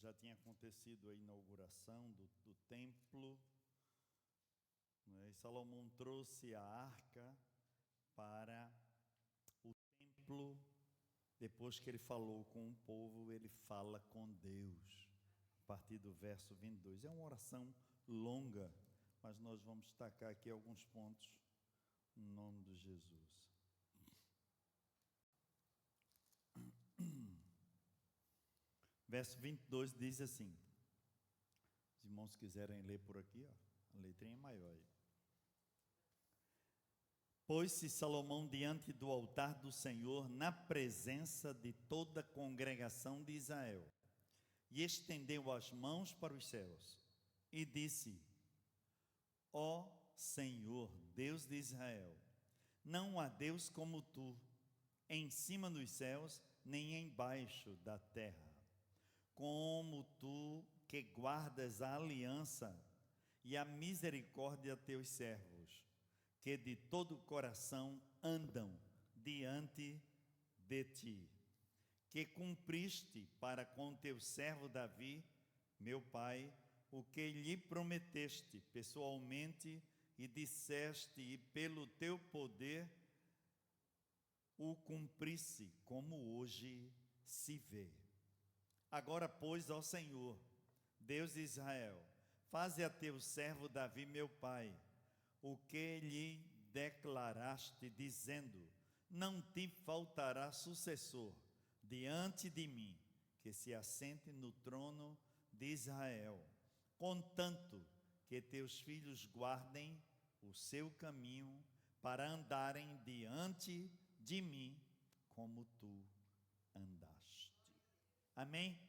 já tinha acontecido a inauguração do templo, né? E Salomão trouxe a arca para o templo. Depois que ele falou com o povo, ele fala com Deus, a partir do verso 22. É uma oração longa, mas nós vamos destacar aqui alguns pontos, em nome de Jesus. Verso 22 diz assim, os irmãos quiserem ler por aqui, ó, a letrinha é maior aí. Pôs-se Salomão diante do altar do Senhor, na presença de toda a congregação de Israel, e estendeu as mãos para os céus, e disse: Ó Senhor, Deus de Israel, não há Deus como tu, em cima dos céus, nem embaixo da terra. Como tu que guardas a aliança e a misericórdia a teus servos, que de todo o coração andam diante de ti, que cumpriste para com teu servo Davi, meu pai, o que lhe prometeste pessoalmente e disseste, e pelo teu poder o cumprisse, como hoje se vê. Agora, pois, ó Senhor, Deus de Israel, faze a teu servo Davi, meu pai, o que lhe declaraste, dizendo: não te faltará sucessor diante de mim, que se assente no trono de Israel, contanto que teus filhos guardem o seu caminho, para andarem diante de mim, como tu andaste. Amém?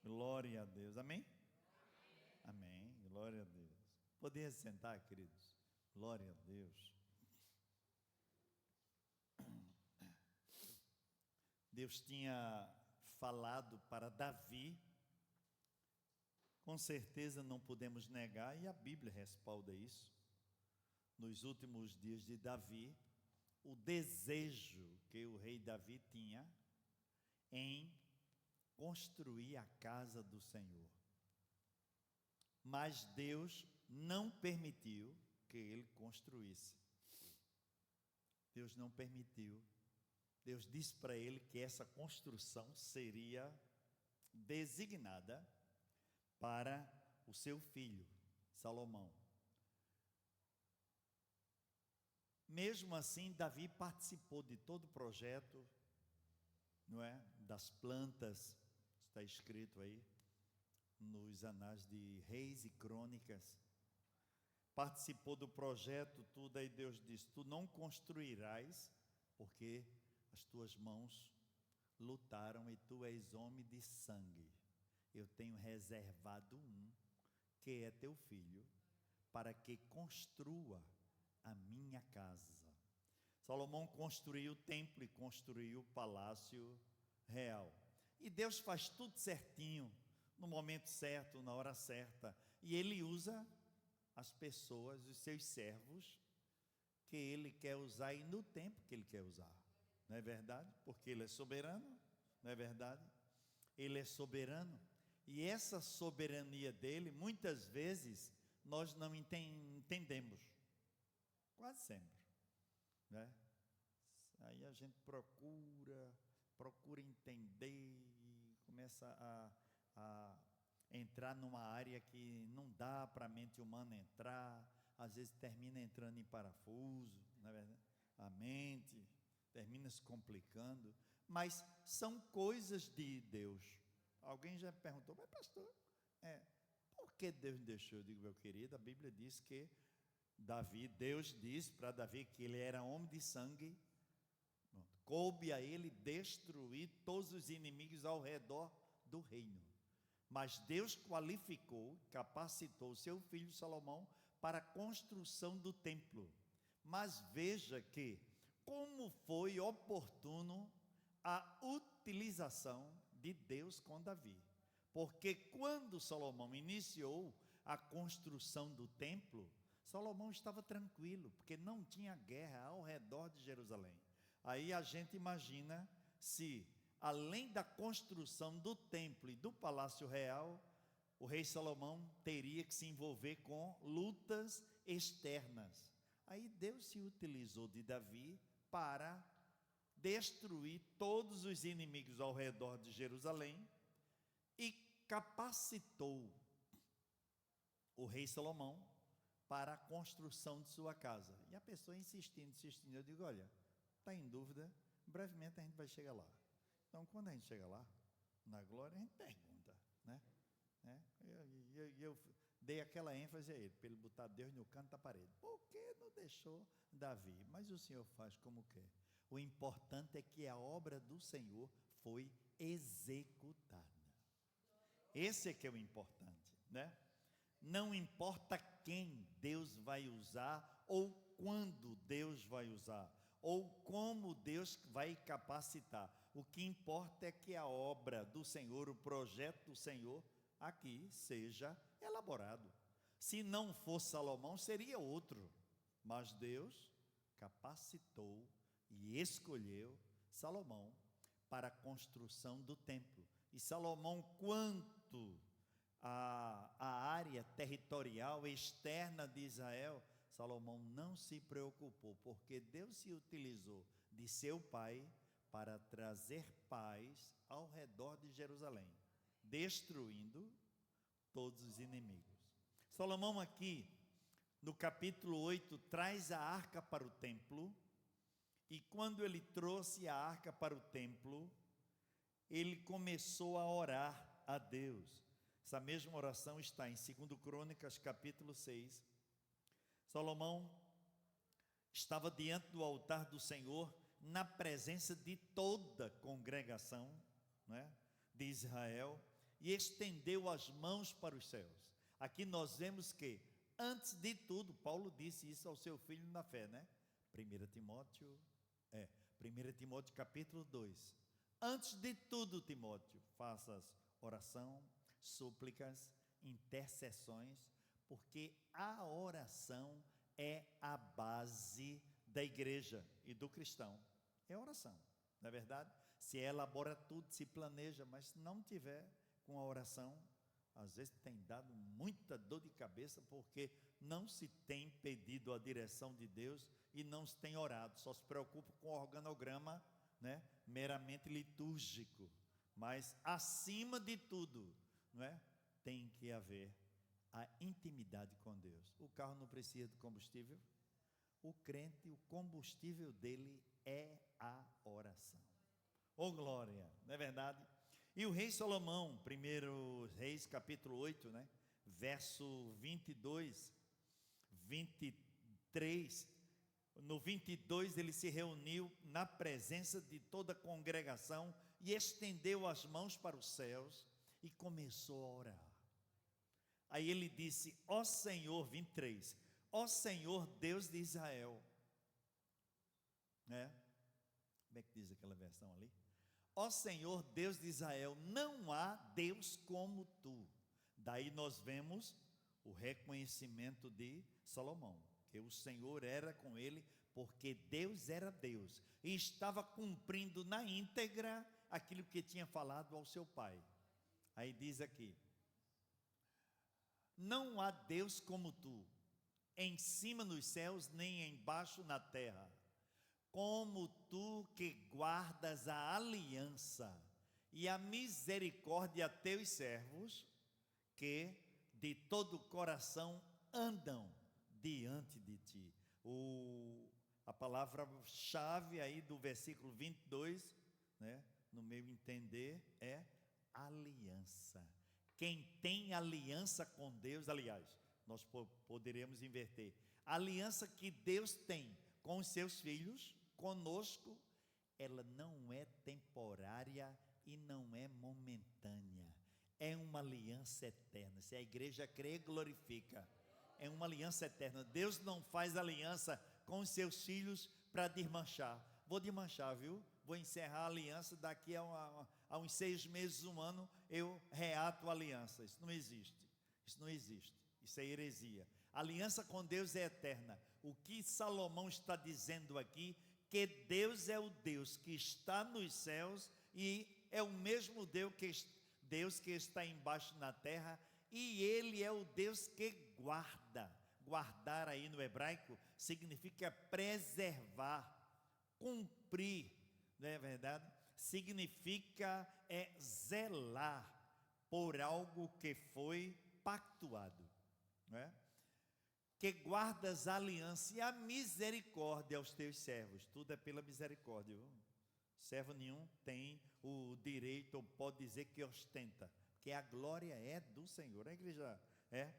Glória a Deus. Amém? Amém. Glória a Deus. Podem sentar, queridos. Glória a Deus. Deus tinha falado para Davi, com certeza não podemos negar, e a Bíblia respalda isso. Nos últimos dias de Davi, o desejo que o rei Davi tinha em construir a casa do Senhor. Mas Deus não permitiu que ele construísse. Deus não permitiu. Deus disse para ele que essa construção seria designada para o seu filho, Salomão. Mesmo assim, Davi participou de todo o projeto, não é? Das plantas, está escrito aí nos anais de Reis e Crônicas. Participou do projeto, tudo. Aí Deus disse: tu não construirás, porque as tuas mãos lutaram e tu és homem de sangue. Eu tenho reservado um, que é teu filho, para que construa a minha casa. Salomão construiu o templo e construiu o palácio real. E Deus faz tudo certinho, no momento certo, na hora certa. E Ele usa as pessoas, os seus servos, que Ele quer usar e no tempo que Ele quer usar. Não é verdade? Porque Ele é soberano, não é verdade? Ele é soberano. E essa soberania dEle, muitas vezes, nós não entendemos. Quase sempre, né? Aí a gente procura entender e começa a entrar numa área que não dá para a mente humana entrar, às vezes termina entrando em parafuso, não é verdade? A mente termina se complicando, mas são coisas de Deus. Alguém já perguntou: mas pastor, por que Deus deixou? Eu digo: meu querido, a Bíblia diz que Deus disse para Davi que ele era homem de sangue. Coube a ele destruir todos os inimigos ao redor do reino. Mas Deus qualificou, capacitou o seu filho Salomão para a construção do templo. Mas veja que, como foi oportuno a utilização de Deus com Davi. Porque quando Salomão iniciou a construção do templo, Salomão estava tranquilo, porque não tinha guerra ao redor de Jerusalém. Aí a gente imagina se além da construção do templo e do palácio real, o rei Salomão teria que se envolver com lutas externas. Aí Deus se utilizou de Davi para destruir todos os inimigos ao redor de Jerusalém e capacitou o rei Salomão para a construção de sua casa. E a pessoa insistindo, eu digo, olha, está em dúvida, brevemente a gente vai chegar lá. Então, quando a gente chega lá, na glória, a gente pergunta, né? Eu dei aquela ênfase a ele, para ele botar Deus no canto da parede. Por que não deixou Davi? Mas o Senhor faz como quer. O importante é que a obra do Senhor foi executada. Esse é que é o importante, né? Não importa quem Deus vai usar, ou quando Deus vai usar, ou como Deus vai capacitar. O que importa é que a obra do Senhor, o projeto do Senhor, aqui seja elaborado. Se não fosse Salomão, seria outro. Mas Deus capacitou e escolheu Salomão para a construção do templo. E Salomão, quanto à área territorial externa de Israel, Salomão não se preocupou, porque Deus se utilizou de seu pai para trazer paz ao redor de Jerusalém, destruindo todos os inimigos. Salomão aqui, no capítulo 8, traz a arca para o templo, e quando ele trouxe a arca para o templo, ele começou a orar a Deus. Essa mesma oração está em 2 Crônicas, capítulo 6. Salomão estava diante do altar do Senhor, na presença de toda a congregação, né, de Israel, e estendeu as mãos para os céus. Aqui nós vemos que, antes de tudo, Paulo disse isso ao seu filho na fé, né? 1 Timóteo capítulo 2. Antes de tudo, Timóteo, faças oração, súplicas, intercessões, porque a oração é a base da igreja e do cristão. É oração, não é verdade? Se elabora tudo, se planeja, mas se não tiver com a oração, às vezes tem dado muita dor de cabeça, porque não se tem pedido a direção de Deus e não se tem orado, só se preocupa com o organograma, né, meramente litúrgico. Mas acima de tudo, não é, tem que haver a intimidade com Deus. O carro não precisa de combustível. O crente, o combustível dele é a oração. Oh glória, não é verdade? E o rei Salomão, 1 Reis capítulo 8, né, verso 22, 23, no 22 ele se reuniu na presença de toda a congregação e estendeu as mãos para os céus e começou a orar. Aí ele disse, ó Senhor, 23, ó Senhor Deus de Israel, né? Como é que diz aquela versão ali? Ó Senhor Deus de Israel, não há Deus como tu. Daí nós vemos o reconhecimento de Salomão, que o Senhor era com ele, porque Deus era Deus, e estava cumprindo na íntegra aquilo que tinha falado ao seu pai. Aí diz aqui, não há Deus como tu, em cima nos céus, nem embaixo na terra, como tu que guardas a aliança e a misericórdia a teus servos, que de todo o coração andam diante de ti. A palavra-chave aí do versículo 22, né, no meu entender, é aliança. Quem tem aliança com Deus, aliás, nós poderemos inverter, a aliança que Deus tem com os seus filhos, conosco, ela não é temporária e não é momentânea, é uma aliança eterna. Se a igreja crê, glorifica, é uma aliança eterna. Deus não faz aliança com os seus filhos para desmanchar. Vou desmanchar, viu? Vou encerrar a aliança, daqui a uns 6 meses, 1 ano, eu reato a aliança. Isso não existe, isso é heresia. A aliança com Deus é eterna. O que Salomão está dizendo aqui, que Deus é o Deus que está nos céus e é o mesmo Deus que está embaixo na terra, e Ele é o Deus que guarda. Guardar aí no hebraico significa preservar, cumprir, não é verdade? Significa zelar por algo que foi pactuado, não é? Que guardas a aliança e a misericórdia aos teus servos. Tudo é pela misericórdia, viu? Servo nenhum tem o direito, ou pode dizer que ostenta, porque a glória é do Senhor. A igreja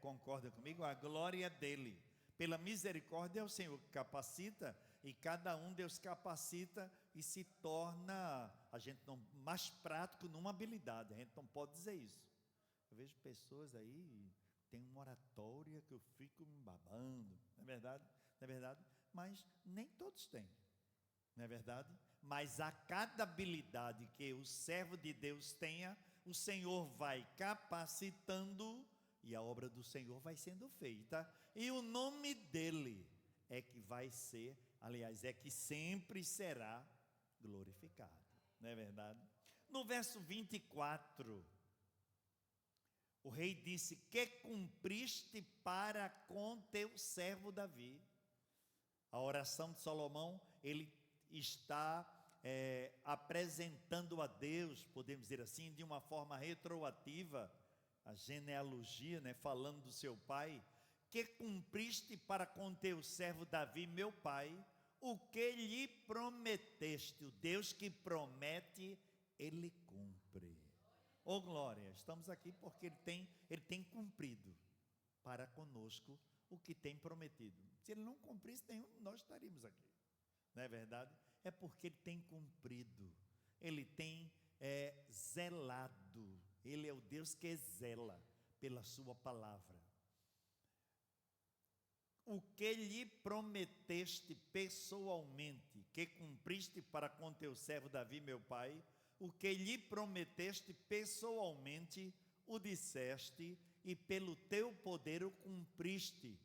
concorda comigo? A glória é dele. Pela misericórdia é o Senhor que capacita, e cada um Deus capacita e se torna, a gente não, mais prático numa habilidade. A gente não pode dizer isso. Eu vejo pessoas aí, tem uma oratória que eu fico me babando, não é verdade? Não é verdade? Mas nem todos têm, não é verdade? Mas a cada habilidade que o servo de Deus tenha, o Senhor vai capacitando, e a obra do Senhor vai sendo feita, e o nome dele é que vai ser, aliás, é que sempre será glorificado, não é verdade? No verso 24, o rei disse: que cumpriste para com teu servo Davi. A oração de Salomão, ele está apresentando a Deus, podemos dizer assim, de uma forma retroativa, a genealogia, falando do seu pai. Que cumpriste para com teu servo Davi, meu pai, o que lhe prometeste. O Deus que promete, ele cumpre. Oh glória, estamos aqui porque ele tem cumprido para conosco o que tem prometido. Se ele não cumprisse, nenhum de nós estaríamos aqui, não é verdade? É porque ele tem cumprido, ele tem zelado, ele é o Deus que zela pela sua palavra. O que lhe prometeste pessoalmente, que cumpriste para com teu servo Davi, meu pai, o que lhe prometeste pessoalmente, o disseste, e pelo teu poder o cumpriste,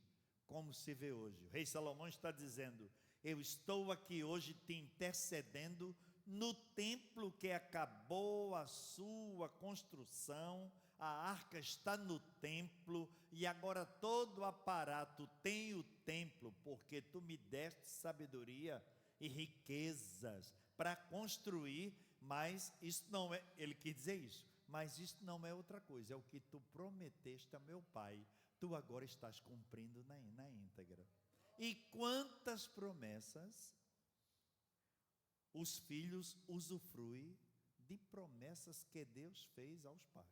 como se vê hoje. O rei Salomão está dizendo: eu estou aqui hoje te intercedendo no templo que acabou a sua construção, a arca está no templo, e agora todo o aparato tem o templo, porque tu me deste sabedoria e riquezas para construir, mas isso não é, ele quis dizer isso, mas isso não é outra coisa, é o que tu prometeste a meu pai, tu agora estás cumprindo na íntegra. E quantas promessas os filhos usufruem de promessas que Deus fez aos pais.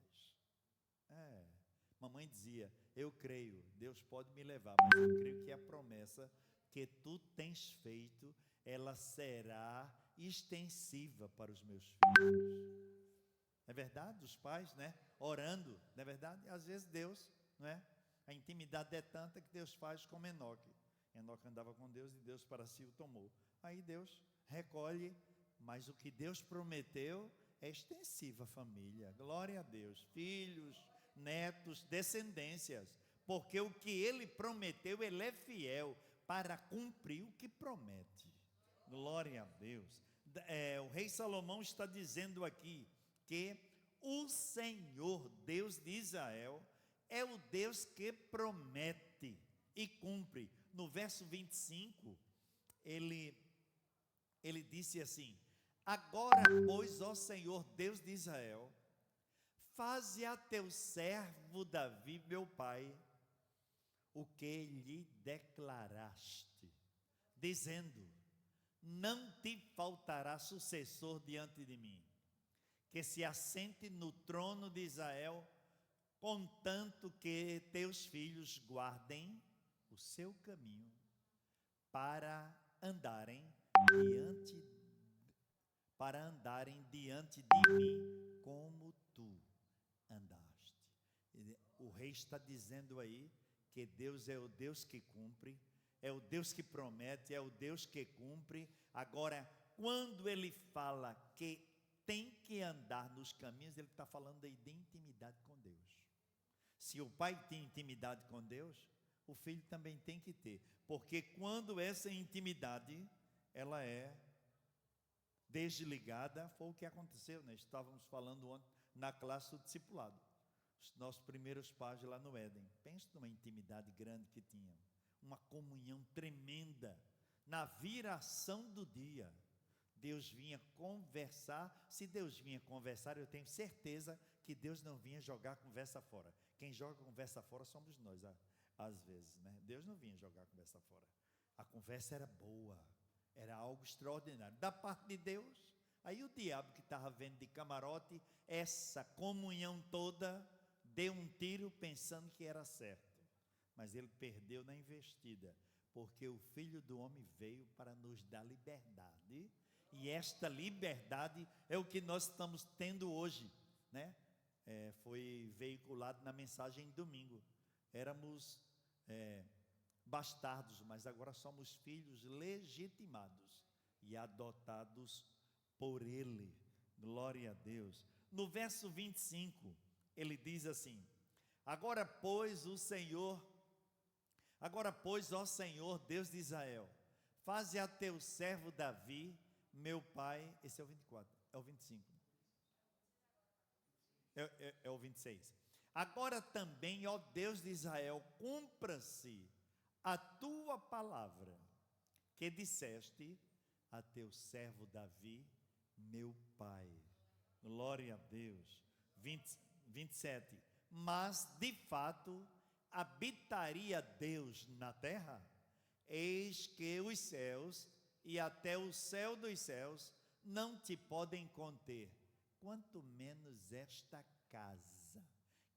Mamãe dizia: eu creio, Deus pode me levar, mas eu creio que a promessa que tu tens feito, ela será extensiva para os meus filhos. Não é verdade? Os pais, orando, não é verdade? Às vezes Deus, a intimidade é tanta que Deus faz como Enoque. Enoque andava com Deus e Deus para si o tomou. Aí Deus recolhe, mas o que Deus prometeu é extensiva, família. Glória a Deus, filhos, netos, descendências, porque o que ele prometeu, ele é fiel para cumprir o que promete. Glória a Deus. O rei Salomão está dizendo aqui que o Senhor, Deus de Israel, é o Deus que promete e cumpre. No verso 25, ele disse assim: agora, pois, ó Senhor, Deus de Israel, faze a teu servo Davi, meu pai, o que lhe declaraste, dizendo: não te faltará sucessor diante de mim, que se assente no trono de Israel, contanto que teus filhos guardem o seu caminho, para andarem diante de mim como tu andaste. O rei está dizendo aí que Deus é o Deus que cumpre, é o Deus que promete, é o Deus que cumpre. Agora, quando ele fala que tem que andar nos caminhos, ele está falando aí de intimidade com Deus. Se o pai tem intimidade com Deus, o filho também tem que ter, porque quando essa intimidade, ela é desligada, foi o que aconteceu, né? Estávamos falando ontem na classe do discipulado, os nossos primeiros pais lá no Éden. Pensa numa intimidade grande que tinham, uma comunhão tremenda. Na viração do dia, Deus vinha conversar. Se Deus vinha conversar, eu tenho certeza que Deus não vinha jogar a conversa fora. Quem joga a conversa fora somos nós, às vezes, né? Deus não vinha jogar a conversa fora. A conversa era boa, era algo extraordinário da parte de Deus. Aí o diabo, que estava vendo de camarote essa comunhão toda, deu um tiro pensando que era certo, mas ele perdeu na investida, porque o Filho do Homem veio para nos dar liberdade, e esta liberdade é o que nós estamos tendo hoje, né? Foi veiculado na mensagem em domingo. Éramos bastardos, mas agora somos filhos legitimados e adotados por Ele. Glória a Deus. No verso 25, ele diz assim: agora pois, ó Senhor, Deus de Israel, faze a teu servo Davi, meu pai. Esse é o 24, é o 25, é o 26. Agora também, ó Deus de Israel, cumpra-se a tua palavra que disseste a teu servo Davi, meu pai. Glória a Deus. 27. Mas de fato habitaria Deus na terra? Eis que os céus e até o céu dos céus não te podem conter, quanto menos esta casa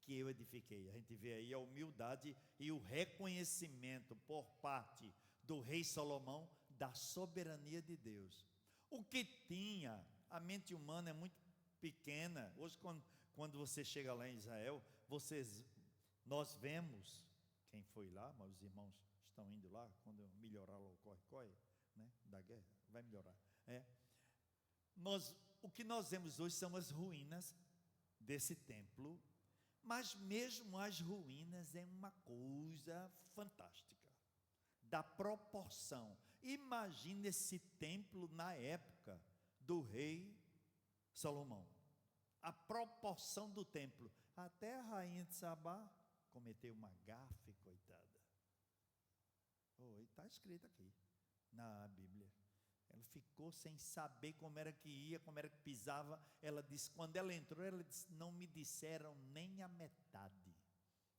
que eu edifiquei. A gente vê aí a humildade e o reconhecimento por parte do rei Salomão da soberania de Deus. O que tinha, a mente humana é muito pequena. Hoje, quando você chega lá em Israel, nós vemos, quem foi lá, mas os irmãos estão indo lá, quando melhorar o corre-corre, né, da guerra, vai melhorar. O que nós vemos hoje são as ruínas desse templo, mas mesmo as ruínas é uma coisa fantástica, da proporção. Imagine esse templo na época do rei Salomão, a proporção do templo. Até a rainha de Sabá cometeu uma gafe, coitada. Está escrito aqui na Bíblia. Ela ficou sem saber como era que ia, como era que pisava. Ela disse, quando ela entrou, ela disse: não me disseram nem a metade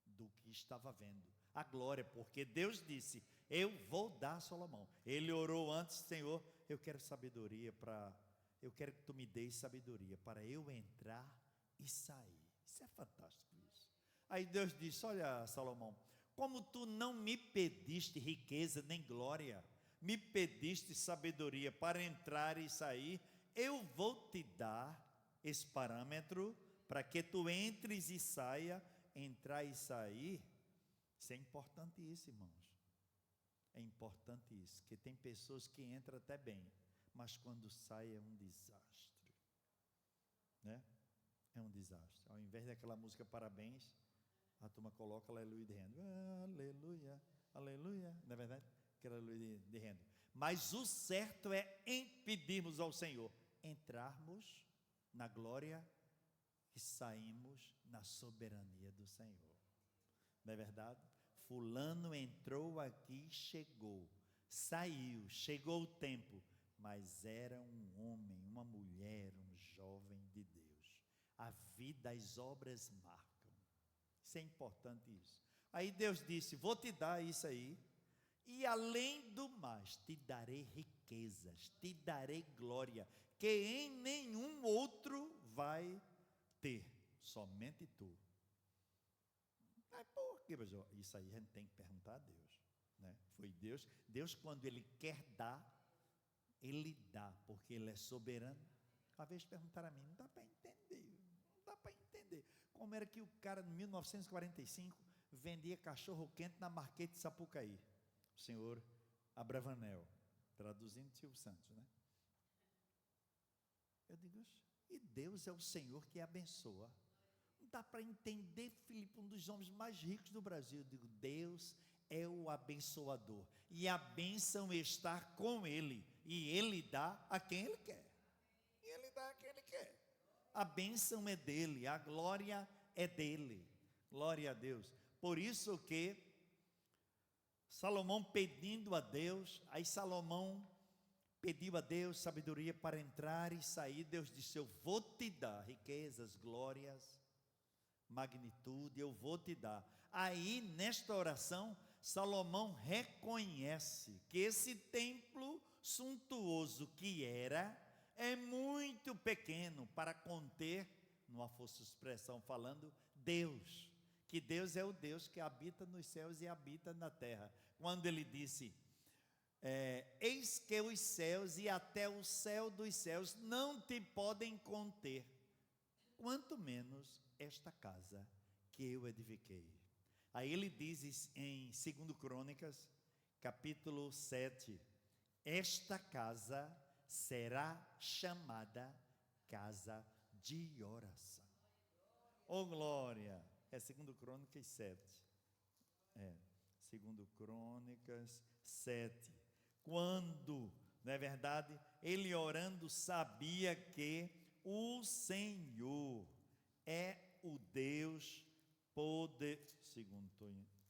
do que estava vendo. A glória, porque Deus disse: eu vou dar a Salomão. Ele orou antes: Senhor, eu quero sabedoria eu quero que tu me deis sabedoria para eu entrar e sair. Isso é fantástico isso. Aí Deus disse: olha, Salomão, como tu não me pediste riqueza nem glória, me pediste sabedoria para entrar e sair, eu vou te dar esse parâmetro para que tu entres e saia. Entrar e sair, isso é importante isso, irmãos. É importante isso, porque tem pessoas que entram até bem, mas quando sai é um desastre, né? É um desastre. Ao invés daquela música parabéns, a turma coloca aleluia de renda. Aleluia, aleluia, não é verdade? Aquela aleluia de renda. Mas o certo é impedirmos ao Senhor entrarmos na glória e saímos na soberania do Senhor. Não é verdade? Fulano entrou aqui, chegou, saiu, chegou o tempo, mas era um homem, uma mulher, um jovem de Deus. A vida, as obras marcam. Isso é importante isso. Aí Deus disse: vou te dar isso aí, e além do mais, te darei riquezas, te darei glória, que em nenhum outro vai ter, somente tu. Mas por quê? Isso aí a gente tem que perguntar a Deus, né? Foi Deus quando Ele quer dar, Ele dá, porque Ele é soberano. Uma vez perguntaram a mim, não dá para entender, como era que o cara em 1945 vendia cachorro quente na Marquês de Sapucaí. O senhor Abravanel, traduzindo Silvio Santos, né? Eu digo, e Deus é o Senhor que abençoa. Não dá para entender, Filipe, um dos homens mais ricos do Brasil. Eu digo, Deus é o abençoador, e a bênção está com Ele, e Ele dá a quem Ele quer. a bênção é dele, a glória é dele. Glória a Deus. Por isso que Salomão pedindo a Deus, aí Salomão pediu a Deus sabedoria para entrar e sair. Deus disse: eu vou te dar riquezas, glórias, magnitude, eu vou te dar. Aí nesta oração, Salomão reconhece que esse templo suntuoso que era, é muito pequeno para conter, numa força de expressão falando, Deus. Que Deus é o Deus que habita nos céus e habita na terra. Quando ele disse: eis que os céus e até o céu dos céus não te podem conter, quanto menos esta casa que eu edifiquei. Aí ele diz em 2 Crônicas, capítulo 7, esta casa será chamada casa de oração. Oh glória! É 2 Crônicas 7. 2 Crônicas 7. Quando, não é verdade, ele orando sabia que o Senhor é o Deus poder.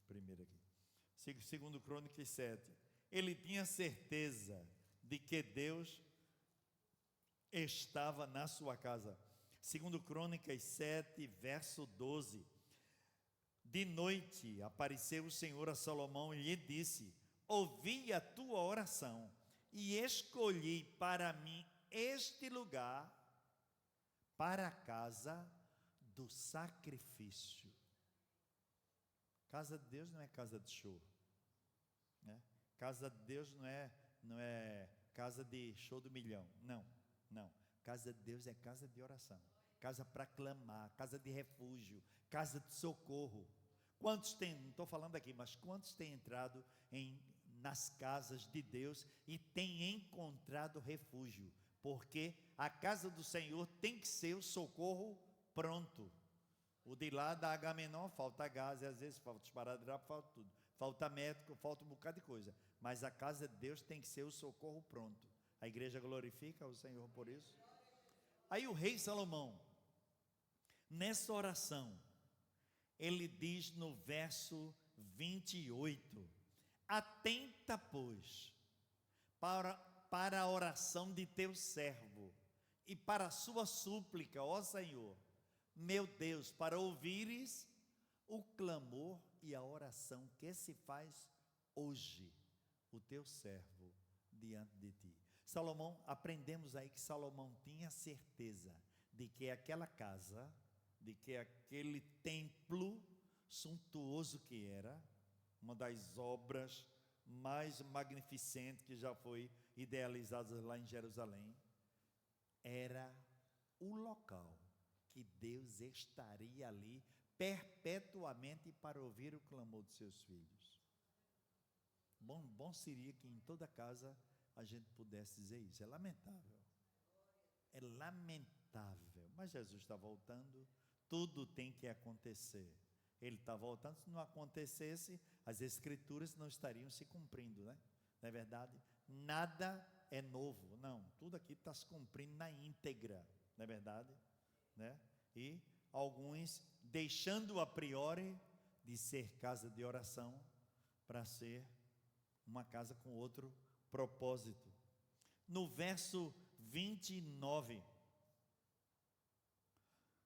Primeiro aqui. 2 Crônicas 7. Ele tinha certeza de que Deus estava na sua casa. 2 Crônicas 7, verso 12. De noite apareceu o Senhor a Salomão e lhe disse: ouvi a tua oração e escolhi para mim este lugar para a casa do sacrifício. Casa de Deus não é casa de show, né? Casa de Deus não é casa de show do milhão, não. Casa de Deus é casa de oração, casa para clamar, casa de refúgio, casa de socorro. Quantos têm, não estou falando aqui, mas quantos têm entrado nas casas de Deus e têm encontrado refúgio? Porque a casa do Senhor tem que ser o socorro pronto. O de lá da Agamenon falta gás, e às vezes falta esparadrapo, falta tudo. Falta médico, falta um bocado de coisa. Mas a casa de Deus tem que ser o socorro pronto. A igreja glorifica o Senhor por isso. Aí o rei Salomão, nessa oração, ele diz no verso 28, atenta, pois, para a oração de teu servo, e para a sua súplica, ó Senhor, meu Deus, para ouvires o clamor e a oração que se faz hoje, o teu servo, diante de ti. Salomão, aprendemos aí que Salomão tinha certeza de que aquela casa, de que aquele templo suntuoso que era, uma das obras mais magnificentes que já foi idealizada lá em Jerusalém, era o local que Deus estaria ali perpetuamente para ouvir o clamor dos seus filhos. Bom seria que em toda casa a gente pudesse dizer isso. É lamentável, mas Jesus está voltando, tudo tem que acontecer. Ele está voltando. Se não acontecesse, as escrituras não estariam se cumprindo, né? Não é verdade? Nada é novo, não, tudo aqui está se cumprindo na íntegra, não é verdade? Né? E alguns deixando a priori de ser casa de oração para ser uma casa com outro propósito. No verso 29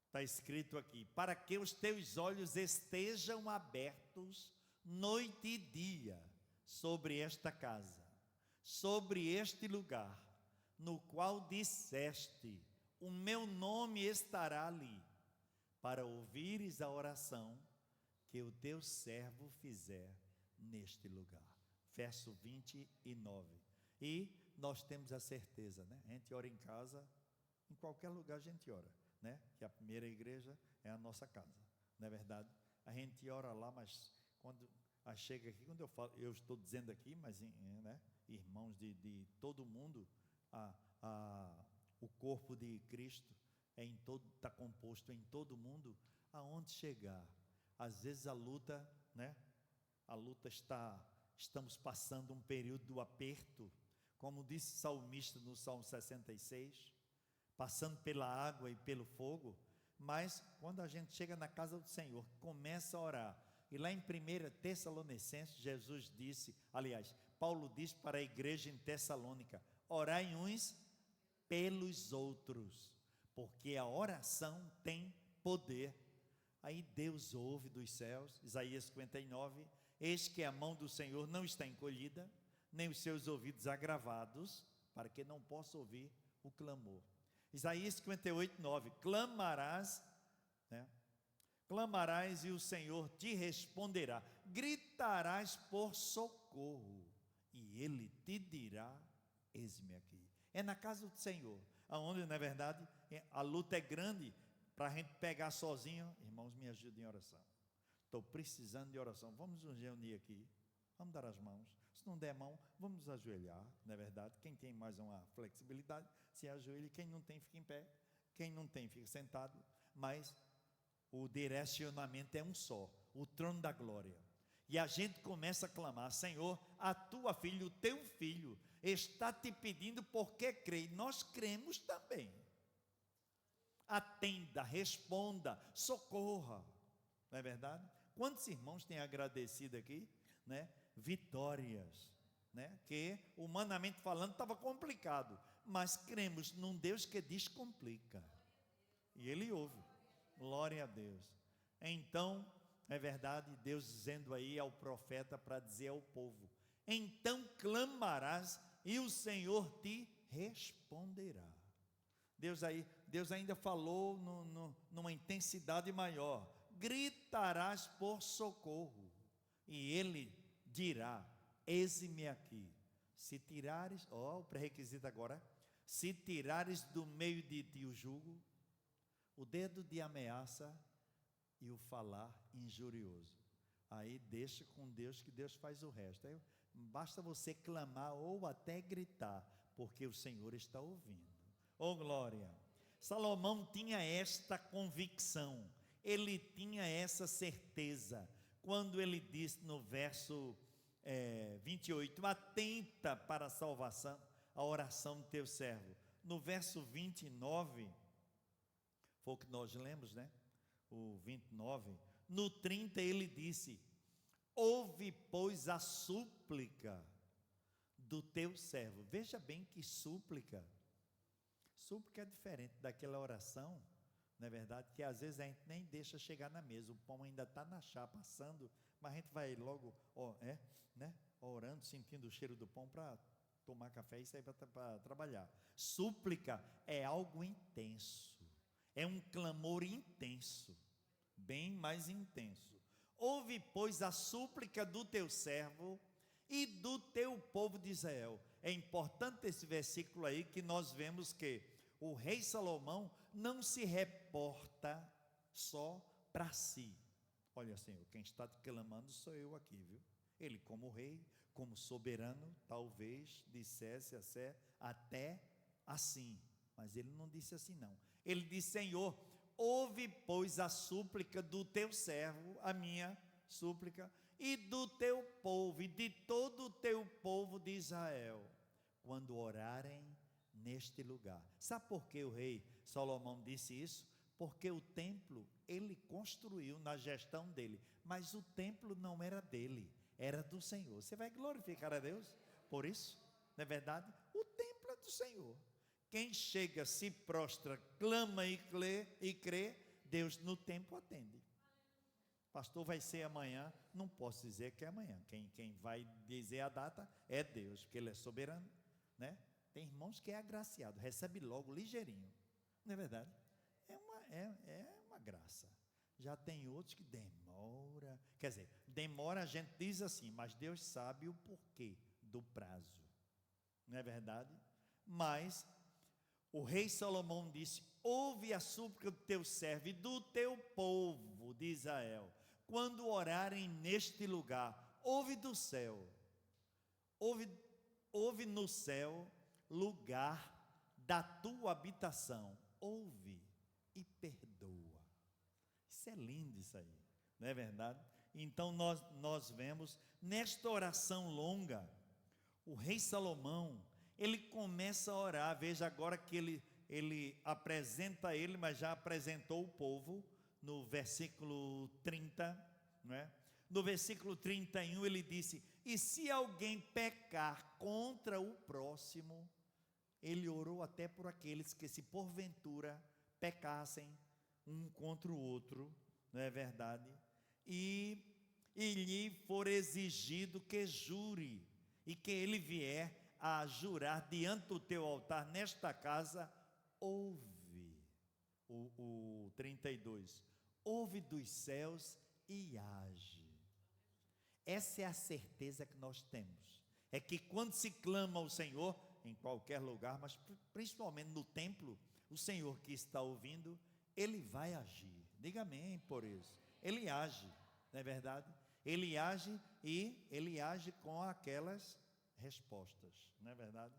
está escrito aqui: para que os teus olhos estejam abertos noite e dia sobre esta casa, sobre este lugar, no qual disseste, o meu nome estará ali, para ouvires a oração que o teu servo fizer neste lugar. Verso 29. E nós temos a certeza, né? A gente ora em casa, em qualquer lugar a gente ora, né? Que a primeira igreja é a nossa casa, não é verdade? A gente ora lá, mas quando chega aqui, quando eu falo, eu estou dizendo aqui, mas né, irmãos de todo mundo, o corpo de Cristo está composto em todo mundo. Aonde chegar, às vezes a luta, né? A luta estamos passando um período do aperto, como disse o salmista no Salmo 66, passando pela água e pelo fogo, mas quando a gente chega na casa do Senhor, começa a orar. E lá em 1 Tessalonicenses, Jesus disse, aliás, Paulo disse para a igreja em Tessalônica: orai uns pelos outros, porque a oração tem poder. Aí Deus ouve dos céus, Isaías 59, eis que a mão do Senhor não está encolhida, nem os seus ouvidos agravados, para que não possa ouvir o clamor. Isaías 58, 9, clamarás, né? Clamarás e o Senhor te responderá, gritarás por socorro, e Ele te dirá, eis-me aqui. É na casa do Senhor, aonde na verdade a luta é grande, para a gente pegar sozinho. Irmãos, me ajudem em oração, estou precisando de oração, vamos nos reunir aqui, vamos dar as mãos, se não der mão, vamos nos ajoelhar, não é verdade? Quem tem mais uma flexibilidade, se ajoelhe, quem não tem, fica em pé, quem não tem, fica sentado, mas o direcionamento é um só, o trono da glória. E a gente começa a clamar: Senhor, a tua filha, o teu filho está te pedindo porque crê. Nós cremos também. Atenda, responda, socorra. Não é verdade? Quantos irmãos têm agradecido aqui, né? Vitórias, né? Que humanamente falando estava complicado, mas cremos num Deus que descomplica. E Ele ouve. Glória a Deus. Então, é verdade, Deus dizendo aí ao profeta para dizer ao povo: então clamarás e o Senhor te responderá. Deus ainda falou numa intensidade maior: gritarás por socorro, e Ele dirá, eis-me aqui. Se tirares, o pré-requisito agora, se tirares do meio de ti o jugo, o dedo de ameaça e o falar injurioso, aí deixa com Deus, que Deus faz o resto. Aí basta você clamar ou até gritar, porque o Senhor está ouvindo. Oh glória! Salomão tinha esta convicção, ele tinha essa certeza, quando ele disse no verso 28, atenta para a salvação, a oração do teu servo. No verso 29, foi o que nós lemos, né? O 29, no 30 ele disse: ouve, pois, a súplica do teu servo. Veja bem que súplica é diferente daquela oração, não é verdade? Que às vezes a gente nem deixa chegar na mesa, o pão ainda está na chapa assando, mas a gente vai logo, né? Orando, sentindo o cheiro do pão para tomar café e sair para trabalhar. Súplica é algo intenso, é um clamor intenso, bem mais intenso. Ouve, pois, a súplica do teu servo e do teu povo de Israel. É importante esse versículo aí, que nós vemos que o rei Salomão não se reporta só para si. Olha, Senhor, quem está te clamando sou eu aqui, viu? Ele, como rei, como soberano, talvez dissesse até assim, mas ele não disse assim não. Ele disse: Senhor, ouve, pois, a súplica do teu servo, a minha súplica, e do teu povo, e de todo o teu povo de Israel, quando orarem neste lugar. Sabe por que o rei Salomão disse isso? Porque o templo ele construiu na gestão dele, mas o templo não era dele, era do Senhor. Você vai glorificar a Deus por isso? Não é verdade? O templo é do Senhor. Quem chega, se prostra, clama e crê, Deus no tempo atende. Pastor, vai ser amanhã? Não posso dizer que é amanhã. Quem vai dizer a data é Deus, porque Ele é soberano, né? Tem irmãos que é agraciado, recebe logo, ligeirinho. Não é verdade? É uma graça. Já tem outros que demora. Quer dizer, demora, a gente diz assim, mas Deus sabe o porquê do prazo. Não é verdade? Mas o rei Salomão disse: ouve a súplica do teu servo e do teu povo de Israel, quando orarem neste lugar. Ouve do céu, ouve no céu, lugar da tua habitação, ouve e perdoa. Isso é lindo, isso aí, não é verdade? Então nós vemos nesta oração longa, o rei Salomão, ele começa a orar. Veja agora que ele apresenta ele, mas já apresentou o povo, no versículo 30, não é? No versículo 31 ele disse: e se alguém pecar contra o próximo, ele orou até por aqueles que se porventura pecassem um contra o outro, não é verdade? E lhe for exigido que jure, e que ele vier a jurar diante do teu altar nesta casa, ouve, o 32, ouve dos céus e age. Essa é a certeza que nós temos, é que quando se clama ao Senhor, em qualquer lugar, mas principalmente no templo, o Senhor que está ouvindo, Ele vai agir. Diga amém por isso. Ele age, não é verdade? Ele age, e Ele age com aquelas respostas, não é verdade?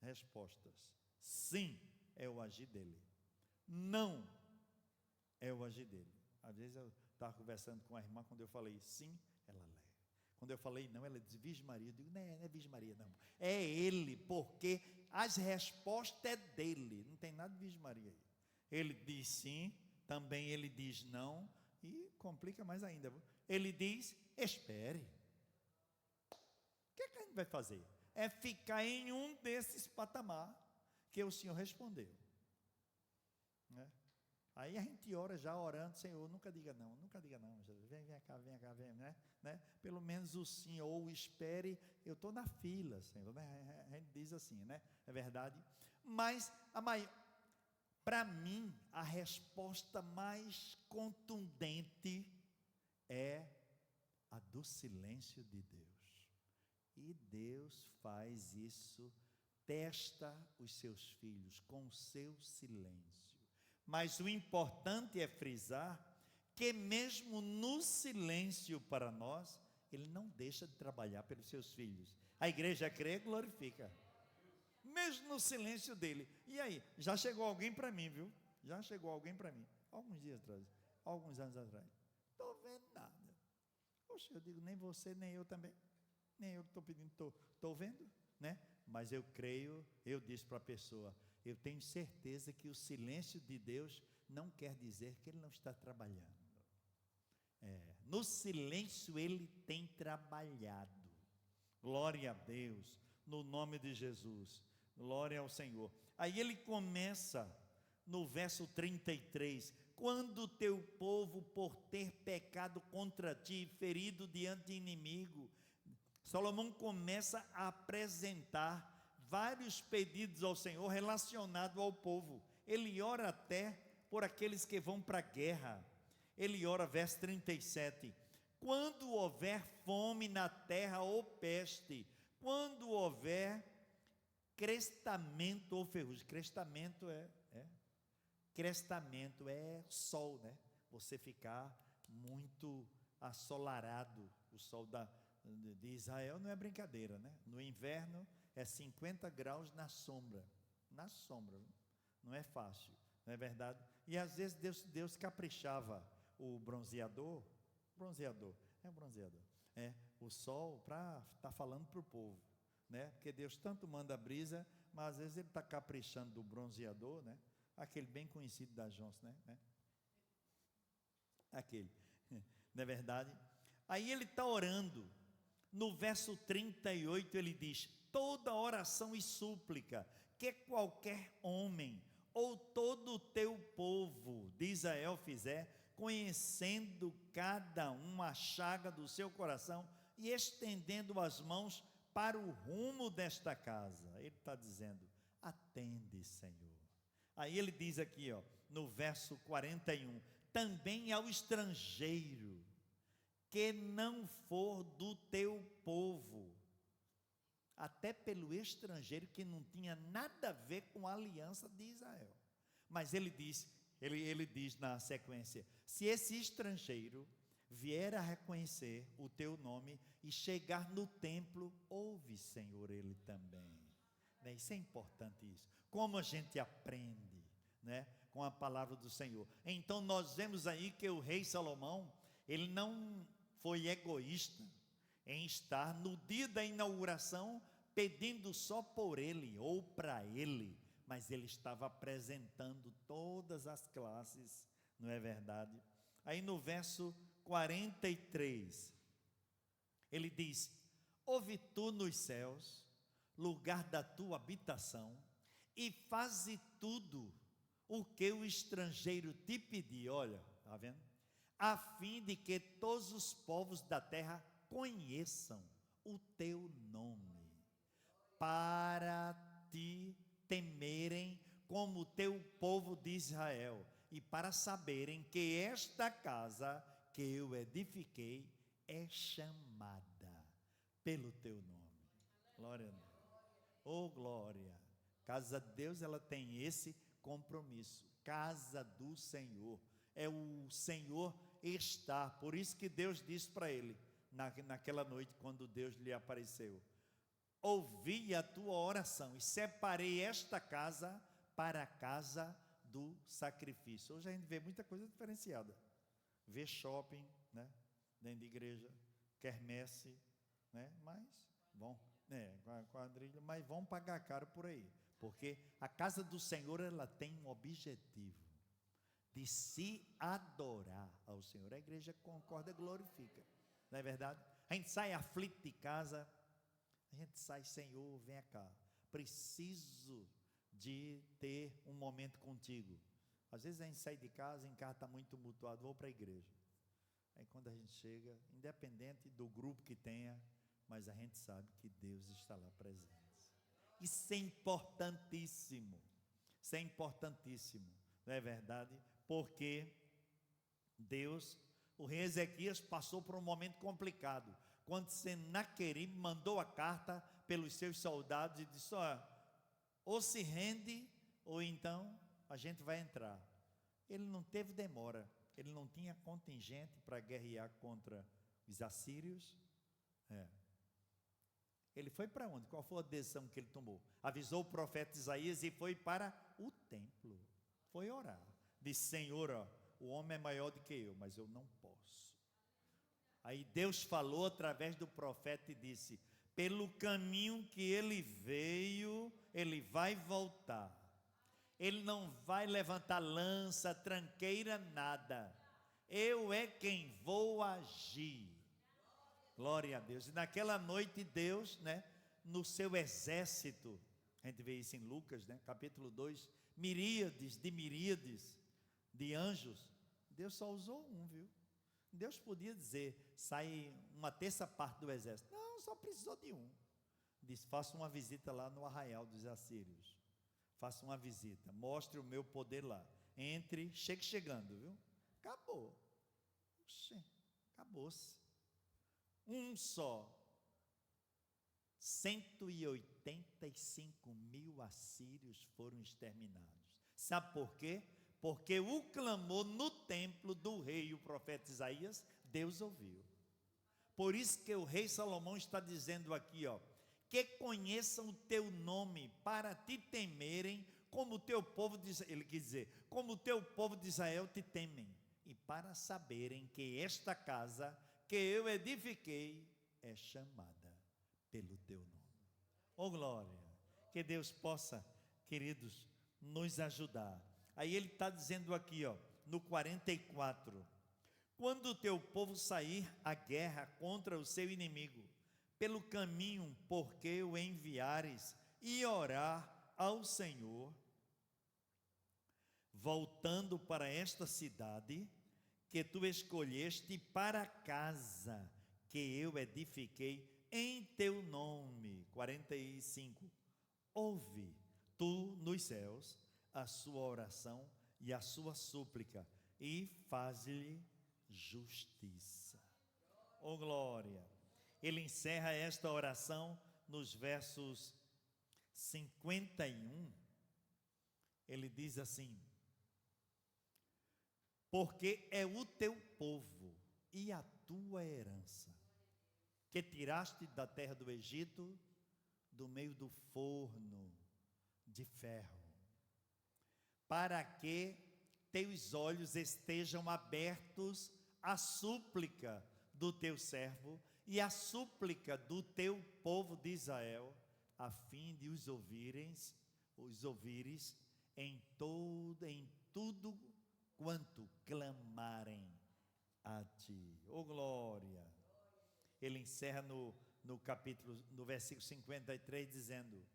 Respostas. Sim, é o agir dele. Não, é o agir dele. Às vezes eu estava conversando com a irmã, quando eu falei sim, ela lê. Quando eu falei não, ela diz Virgem Maria. Eu digo, não é Virgem Maria não, é ele, porque as respostas é dele, não tem nada de Virgem Maria aí. Ele diz sim, também ele diz não, e complica mais ainda. Ele diz, espere. O que é que a gente vai fazer? É ficar em um desses patamar que o Senhor respondeu, né? Aí a gente ora já orando, Senhor, nunca diga não, Jesus, vem cá, vem, né? Pelo menos o sim, ou espere, eu estou na fila, Senhor, né? A gente diz assim, né? É verdade. Mas para mim, a resposta mais contundente é a do silêncio de Deus. E Deus faz isso, testa os seus filhos com o seu silêncio. Mas o importante é frisar que mesmo no silêncio para nós, Ele não deixa de trabalhar pelos seus filhos. A igreja crê e glorifica, mesmo no silêncio dele. E aí, já chegou alguém para mim, viu? Já chegou alguém para mim, alguns dias atrás, alguns anos atrás. Estou vendo nada. Poxa, eu digo, nem você, nem eu também. Nem eu que estou pedindo, estou vendo, né? Mas eu creio, eu disse para a pessoa, eu tenho certeza que o silêncio de Deus não quer dizer que Ele não está trabalhando. No silêncio Ele tem trabalhado. Glória a Deus, no nome de Jesus, glória ao Senhor. Aí ele começa no verso 33, quando o teu povo por ter pecado contra ti, ferido diante de inimigo. Salomão começa a apresentar vários pedidos ao Senhor relacionados ao povo. Ele ora até por aqueles que vão para a guerra. Ele ora, verso 37, quando houver fome na terra ou peste, quando houver crestamento ou ferrugem. Crestamento é sol, né? Você ficar muito assolarado. O sol de Israel não é brincadeira, né? No inverno é 50 graus na sombra, não é fácil, não é verdade? E às vezes Deus caprichava o bronzeador, o sol, para estar falando para o povo, né? Porque Deus tanto manda a brisa, mas às vezes Ele está caprichando do bronzeador, né? Aquele bem conhecido da Johnson, né? Aquele, não é verdade? Aí ele está orando, no verso 38 ele diz, toda oração e súplica, que qualquer homem, ou todo o teu povo de Israel fizer, conhecendo cada um a chaga do seu coração, e estendendo as mãos para o rumo desta casa, ele está dizendo, atende, Senhor. Aí ele diz aqui, no verso 41, também ao estrangeiro, que não for do teu povo, até pelo estrangeiro que não tinha nada a ver com a aliança de Israel, mas ele diz na sequência, se esse estrangeiro vier a reconhecer o teu nome e chegar no templo, ouve, Senhor, ele também, né? Isso é importante, isso, como a gente aprende, né? Com a palavra do Senhor. Então nós vemos aí que o rei Salomão, ele não foi egoísta em estar no dia da inauguração pedindo só por ele ou para ele, mas ele estava apresentando todas as classes, não é verdade? Aí no verso 43, ele diz: ouve tu nos céus, lugar da tua habitação, e faze tudo o que o estrangeiro te pedir, olha, está vendo? A fim de que todos os povos da terra conheçam o teu nome, para te temerem como o teu povo de Israel, e para saberem que esta casa que eu edifiquei é chamada pelo teu nome. Glória a Deus. Oh, glória. Casa de Deus, ela tem esse compromisso. Casa do Senhor. É o Senhor estar. Por isso que Deus disse para ele, naquela noite, quando Deus lhe apareceu: ouvi a tua oração e separei esta casa para a casa do sacrifício. Hoje a gente vê muita coisa diferenciada. Vê shopping, né, dentro de igreja, quermesse, né, mas vão, quadrilha, mas vão pagar caro por aí. Porque a casa do Senhor, ela tem um objetivo de se adorar ao Senhor. A igreja concorda e glorifica, não é verdade? A gente sai aflito de casa, a gente sai: Senhor, vem cá, preciso de ter um momento contigo. Às vezes a gente sai de casa, em casa está muito tumultuado, vou para a igreja. Aí quando a gente chega, independente do grupo que tenha, mas a gente sabe que Deus está lá presente. Isso é importantíssimo, isso é importantíssimo, não é verdade? Porque Deus, o rei Ezequias passou por um momento complicado, quando Senaqueribe mandou a carta pelos seus soldados e disse: ou se rende, ou então a gente vai entrar. Ele não teve demora, ele não tinha contingente para guerrear contra os assírios. Ele foi para onde? Qual foi a decisão que ele tomou? Avisou o profeta Isaías e foi para o templo, foi orar. Disse: Senhor, o homem é maior do que eu, mas eu não posso. Aí Deus falou através do profeta e disse: pelo caminho que ele veio, ele vai voltar. Ele não vai levantar lança, tranqueira, nada. Eu é quem vou agir. Glória a Deus. E naquela noite Deus, no seu exército, a gente vê isso em Lucas, capítulo 2, miríades de anjos, Deus só usou um, viu? Deus podia dizer: sai uma terça parte do exército. Não, só precisou de um. Disse: faça uma visita lá no arraial dos assírios. Faça uma visita, mostre o meu poder lá. Entre, chegue chegando, viu? Acabou. Oxê, acabou-se. Um só. 185.000 assírios foram exterminados. Sabe por quê? Porque o clamor no templo do rei, o profeta Isaías, Deus ouviu. Por isso que o rei Salomão está dizendo aqui, que conheçam o teu nome, para te temerem, como o teu povo de Israel, ele quis dizer, como o teu povo de Israel te temem, e para saberem que esta casa que eu edifiquei é chamada pelo teu nome. Oh glória, que Deus possa, queridos, nos ajudar. Aí ele está dizendo aqui, no 44, quando o teu povo sair à guerra contra o seu inimigo, pelo caminho por que o enviares, e orar ao Senhor, voltando para esta cidade que tu escolheste, para a casa que eu edifiquei em teu nome. 45, ouve tu nos céus a sua oração e a sua súplica, e faz-lhe justiça. Oh glória! Ele encerra esta oração nos versos 51, ele diz assim: porque é o teu povo e a tua herança, que tiraste da terra do Egito, do meio do forno de ferro, para que teus olhos estejam abertos à súplica do teu servo e à súplica do teu povo de Israel, a fim de os ouvirem os ouvires, em tudo quanto clamarem a ti. Oh glória! Ele encerra no versículo 53 dizendo: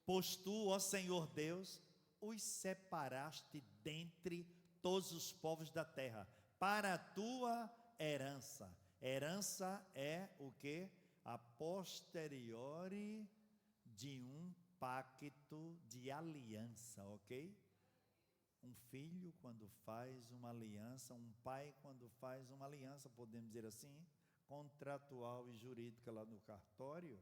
pois tu, ó Senhor Deus, os separaste dentre todos os povos da terra, para a tua herança. Herança é o que? A posteriori de um pacto de aliança, ok? Um filho quando faz uma aliança, um pai quando faz uma aliança, podemos dizer assim, contratual e jurídica lá no cartório,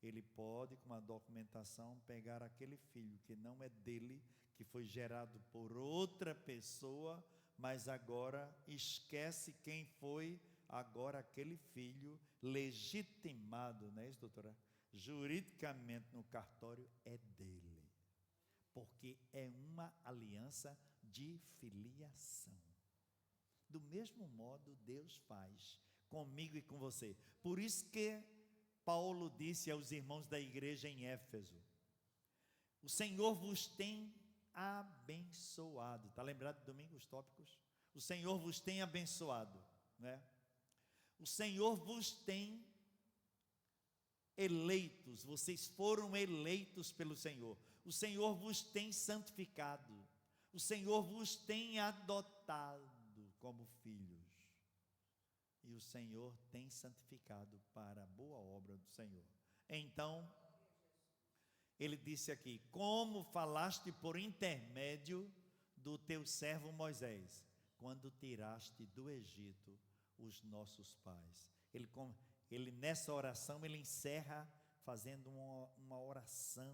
ele pode, com uma documentação, pegar aquele filho que não é dele, que foi gerado por outra pessoa, mas agora esquece quem foi, agora aquele filho legitimado, não é isso, doutora? Juridicamente no cartório é dele, porque é uma aliança de filiação. Do mesmo modo Deus faz comigo e com você. Por isso que Paulo disse aos irmãos da igreja em Éfeso: o Senhor vos tem abençoado. Está lembrado do domingo os tópicos? O Senhor vos tem abençoado, né? O Senhor vos tem eleitos, vocês foram eleitos pelo Senhor. O Senhor vos tem santificado. O Senhor vos tem adotado como filhos. E o Senhor tem santificado para a boa obra do Senhor. Então, ele disse aqui: como falaste por intermédio do teu servo Moisés, quando tiraste do Egito os nossos pais. Ele nessa oração, ele encerra fazendo uma oração,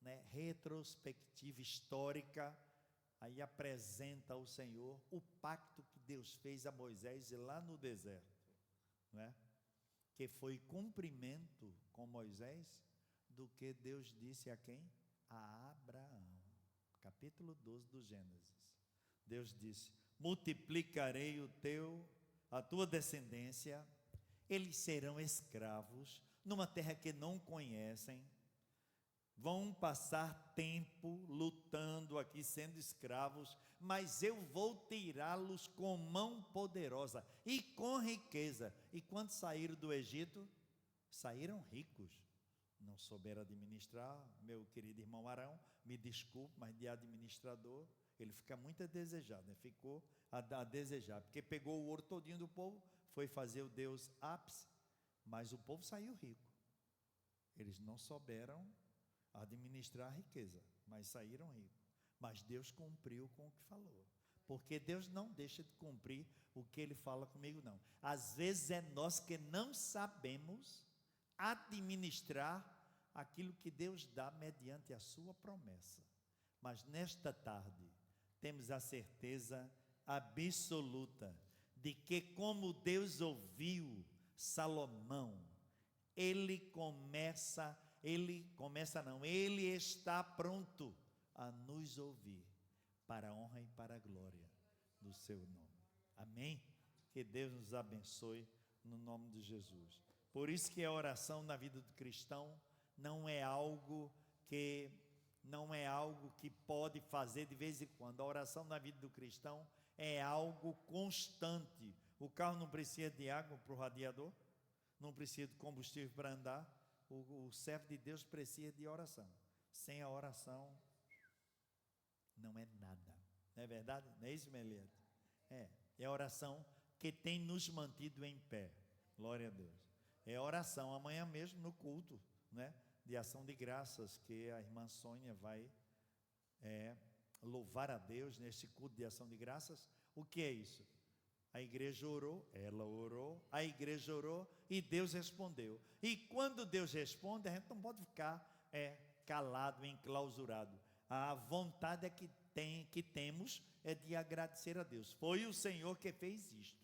né, retrospectiva, histórica. Aí apresenta ao Senhor o pacto que Deus fez a Moisés lá no deserto, né? Que foi cumprimento com Moisés do que Deus disse a quem? A Abraão. Capítulo 12 do Gênesis. Deus disse: multiplicarei a tua descendência, eles serão escravos numa terra que não conhecem, vão passar tempo lutando aqui, sendo escravos, mas eu vou tirá-los com mão poderosa e com riqueza. E quando saíram do Egito, saíram ricos. Não souberam administrar. Meu querido irmão Arão, me desculpe, mas de administrador, ele fica muito a desejar, né? Ficou a desejar, porque pegou o ouro todinho do povo, foi fazer o Deus ápice, mas o povo saiu rico. Eles não souberam administrar a riqueza, mas saíram ricos. Mas Deus cumpriu com o que falou, porque Deus não deixa de cumprir o que Ele fala comigo, não. Às vezes é nós que não sabemos administrar aquilo que Deus dá mediante a sua promessa. Mas nesta tarde temos a certeza absoluta de que, como Deus ouviu Salomão, ele está pronto a nos ouvir para a honra e para a glória do seu nome. Amém? Que Deus nos abençoe no nome de Jesus. Por isso que a oração na vida do cristão não é algo que pode fazer de vez em quando. A oração na vida do cristão é algo constante. O carro não precisa de água para o radiador, não precisa de combustível para andar. O servo de Deus precisa de oração. Sem a oração não é nada. Não é verdade? Não é isso, Meliette? É a oração que tem nos mantido em pé. Glória a Deus. É a oração. Amanhã mesmo no culto, né, de ação de graças, que a irmã Sônia vai louvar a Deus nesse culto de ação de graças. O que é isso? A igreja orou, ela orou, a igreja orou e Deus respondeu. E quando Deus responde, a gente não pode ficar calado, enclausurado. A vontade que temos é de agradecer a Deus. Foi o Senhor que fez isto.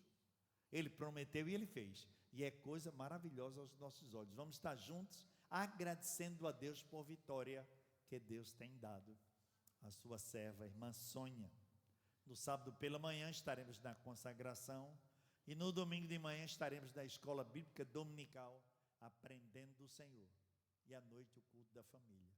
Ele prometeu e Ele fez. E é coisa maravilhosa aos nossos olhos. Vamos estar juntos agradecendo a Deus por vitória que Deus tem dado à sua serva, a irmã Sônia. No sábado pela manhã estaremos na consagração e no domingo de manhã estaremos na escola bíblica dominical aprendendo do Senhor, e à noite o culto da família.